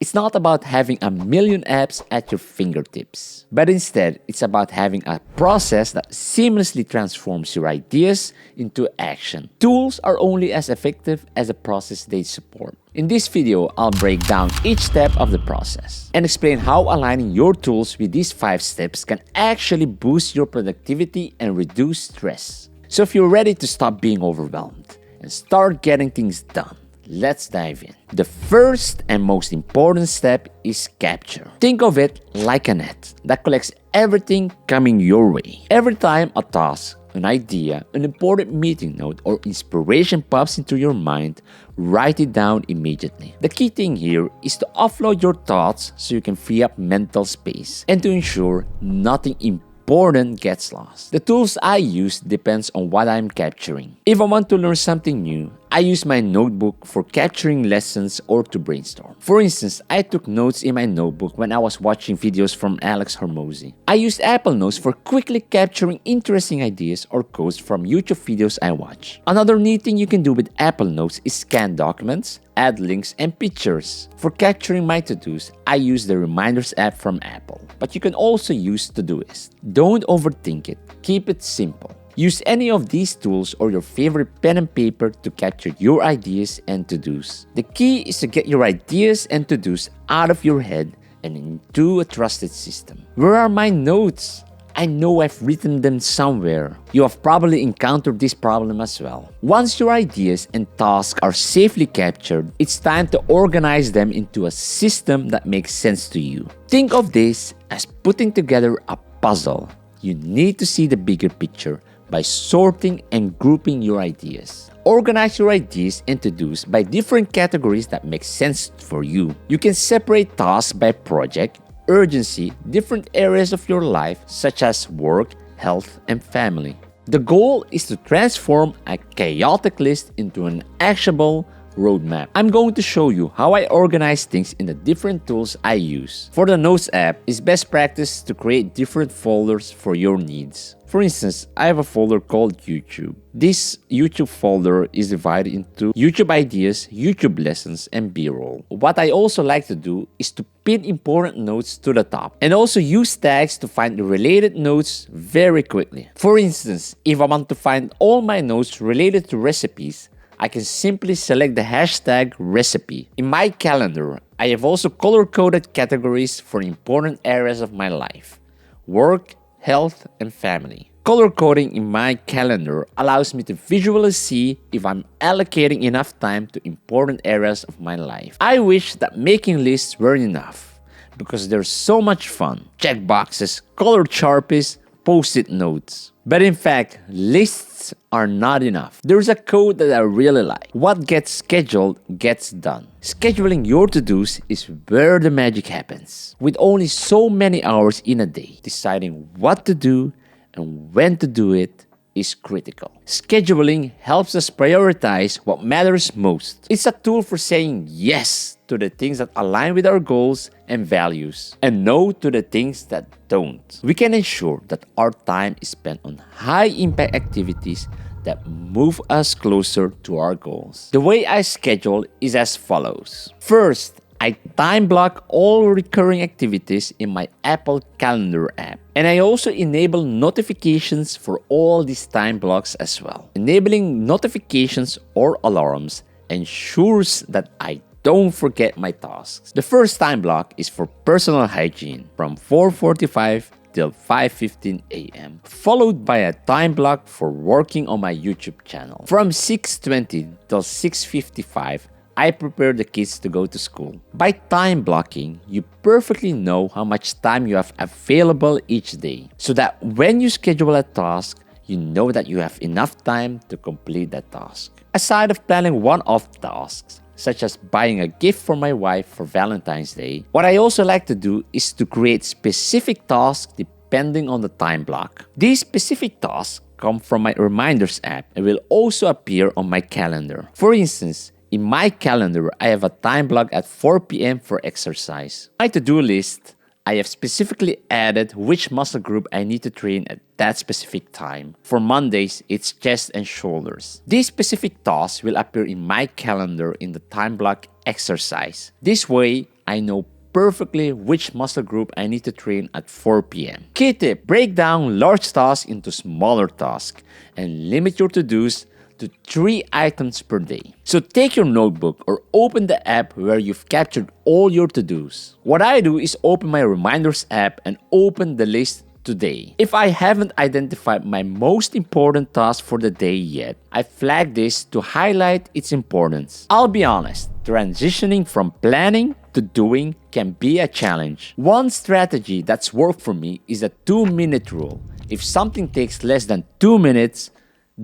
It's not about having a million apps at your fingertips, but instead, it's about having a process that seamlessly transforms your ideas into action. Tools are only as effective as the process they support. In this video, I'll break down each step of the process and explain how aligning your tools with these 5 steps can actually boost your productivity and reduce stress. So if you're ready to stop being overwhelmed and start getting things done, let's dive in. The first and most important step is capture. Think of it like a net that collects everything coming your way. Every time a task, an idea, an important meeting note, or inspiration pops into your mind, write it down immediately. The key thing here is to offload your thoughts so you can free up mental space and to ensure nothing important gets lost. The tools I use depends on what I'm capturing. If I want to learn something new, I use my notebook for capturing lessons or to brainstorm. For instance, I took notes in my notebook when I was watching videos from Alex Hormozi. I used Apple Notes for quickly capturing interesting ideas or quotes from YouTube videos I watch. Another neat thing you can do with Apple Notes is scan documents, add links, and pictures. For capturing my to-dos, I use the Reminders app from Apple, but you can also use Todoist. Don't overthink it. Keep it simple. Use any of these tools or your favorite pen and paper to capture your ideas and to-dos. The key is to get your ideas and to-dos out of your head and into a trusted system. Where are my notes? I know I've written them somewhere. You have probably encountered this problem as well. Once your ideas and tasks are safely captured, it's time to organize them into a system that makes sense to you. Think of this as putting together a puzzle. You need to see the bigger picture by sorting and grouping your ideas. Organize your ideas and to-dos by different categories that make sense for you. You can separate tasks by project, urgency, different areas of your life such as work, health, and family. The goal is to transform a chaotic list into an actionable roadmap. I'm going to show you how I organize things in the different tools I use. For the Notes app, it's best practice to create different folders for your needs. For instance, I have a folder called YouTube. This YouTube folder is divided into YouTube ideas, YouTube lessons, and B-roll. What I also like to do is to pin important notes to the top and also use tags to find the related notes very quickly. For instance, if I want to find all my notes related to recipes, I can simply select the hashtag recipe. In my calendar, I have also color-coded categories for important areas of my life: work, health, and family. Color coding in my calendar allows me to visually see if I'm allocating enough time to important areas of my life. I wish that making lists weren't enough because they're so much fun. Check boxes, colored Sharpies, post-it notes. But in fact, lists are not enough. There's a quote that I really like. What gets scheduled gets done. Scheduling your to-dos is where the magic happens. With only so many hours in a day, deciding what to do and when to do it is critical. Scheduling helps us prioritize what matters most. It's a tool for saying yes to the things that align with our goals and values, and no to the things that don't. We can ensure that our time is spent on high-impact activities that move us closer to our goals. The way I schedule is as follows. First, I time block all recurring activities in my Apple Calendar app. And I also enable notifications for all these time blocks as well. Enabling notifications or alarms ensures that I don't forget my tasks. The first time block is for personal hygiene from 4:45 till 5:15 a.m. followed by a time block for working on my YouTube channel. From 6:20 till 6:55, I prepare the kids to go to school. By time blocking, you perfectly know how much time you have available each day, so that when you schedule a task, you know that you have enough time to complete that task. Aside of planning one-off tasks, such as buying a gift for my wife for Valentine's Day, what I also like to do is to create specific tasks depending on the time block. These specific tasks come from my Reminders app and will also appear on my calendar. For instance, in my calendar, I have a time block at 4 p.m. for exercise. My to-do list, I have specifically added which muscle group I need to train at that specific time. For Mondays, it's chest and shoulders. These specific tasks will appear in my calendar in the time block exercise. This way, I know perfectly which muscle group I need to train at 4 p.m. Key tip: break down large tasks into smaller tasks and limit your to-dos to 3 items per day. So take your notebook or open the app where you've captured all your to-dos. What I do is open my reminders app and open the list today. If I haven't identified my most important task for the day yet, I flag this to highlight its importance. I'll be honest, transitioning from planning to doing can be a challenge. One strategy that's worked for me is a 2-minute rule. If something takes less than 2 minutes,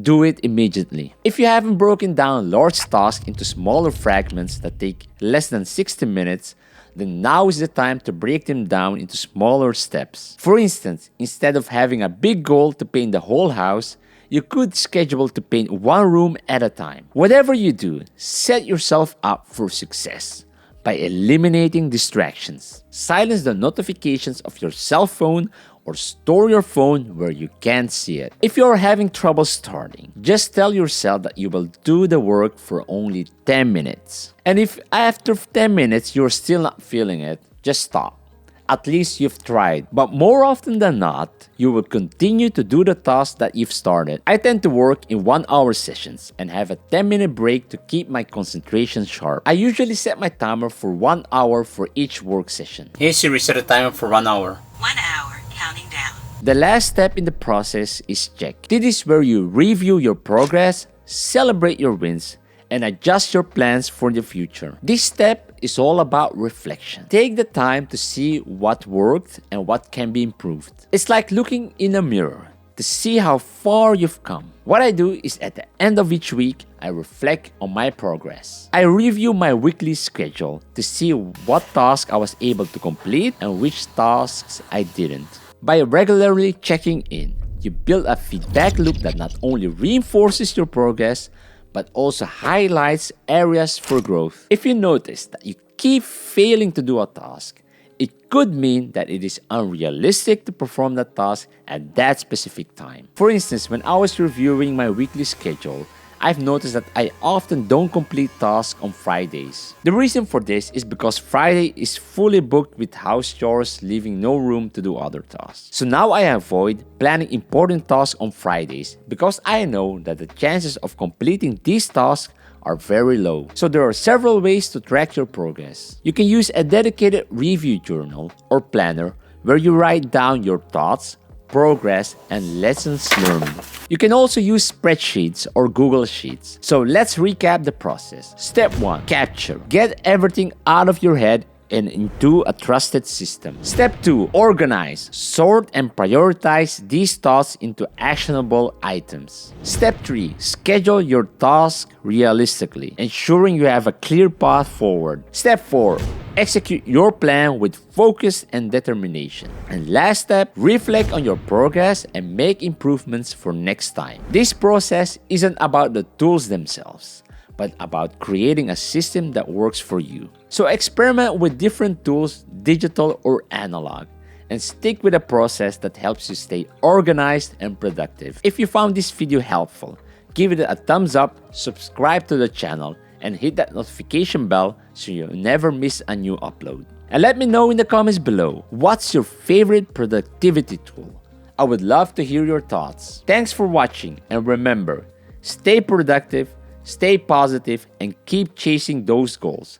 do it immediately. If you haven't broken down large tasks into smaller fragments that take less than 60 minutes, then now is the time to break them down into smaller steps. For instance, instead of having a big goal to paint the whole house, you could schedule to paint one room at a time. Whatever you do, set yourself up for success by eliminating distractions. Silence the notifications of your cell phone or store your phone where you can't see it. If you're having trouble starting, just tell yourself that you will do the work for only 10 minutes. And if after 10 minutes you're still not feeling it, just stop. At least you've tried. But more often than not, you will continue to do the task that you've started. I tend to work in 1-hour sessions and have a 10-minute break to keep my concentration sharp. I usually set my timer for 1 hour for each work session. Hey Siri, set a timer for 1 hour. 1 hour, counting down. The last step in the process is check. This is where you review your progress, celebrate your wins, and adjust your plans for the future. This step is all about reflection. Take the time to see what worked and what can be improved. It's like looking in a mirror to see how far you've come. What I do is at the end of each week, I reflect on my progress. I review my weekly schedule to see what tasks I was able to complete and which tasks I didn't. By regularly checking in, you build a feedback loop that not only reinforces your progress, but also highlights areas for growth. If you notice that you keep failing to do a task, it could mean that it is unrealistic to perform that task at that specific time. For instance, when I was reviewing my weekly schedule, I've noticed that I often don't complete tasks on Fridays. The reason for this is because Friday is fully booked with house chores, leaving no room to do other tasks. So now I avoid planning important tasks on Fridays because I know that the chances of completing these tasks are very low. So there are several ways to track your progress. You can use a dedicated review journal or planner where you write down your thoughts, progress, and lessons learned. You can also use spreadsheets or Google Sheets. So let's recap the process. Step 1. Capture. Get everything out of your head and into a trusted system. Step 2. Organize. Sort and prioritize these thoughts into actionable items. Step 3. Schedule your task realistically, ensuring you have a clear path forward. Step 4. Execute your plan with focus and determination. And last step, reflect on your progress and make improvements for next time. This process isn't about the tools themselves, but about creating a system that works for you. So experiment with different tools, digital or analog, and stick with a process that helps you stay organized and productive. If you found this video helpful, give it a thumbs up, subscribe to the channel, and hit that notification bell so you never miss a new upload. And let me know in the comments below, what's your favorite productivity tool? I would love to hear your thoughts. Thanks for watching, and remember, stay productive, stay positive, and keep chasing those goals.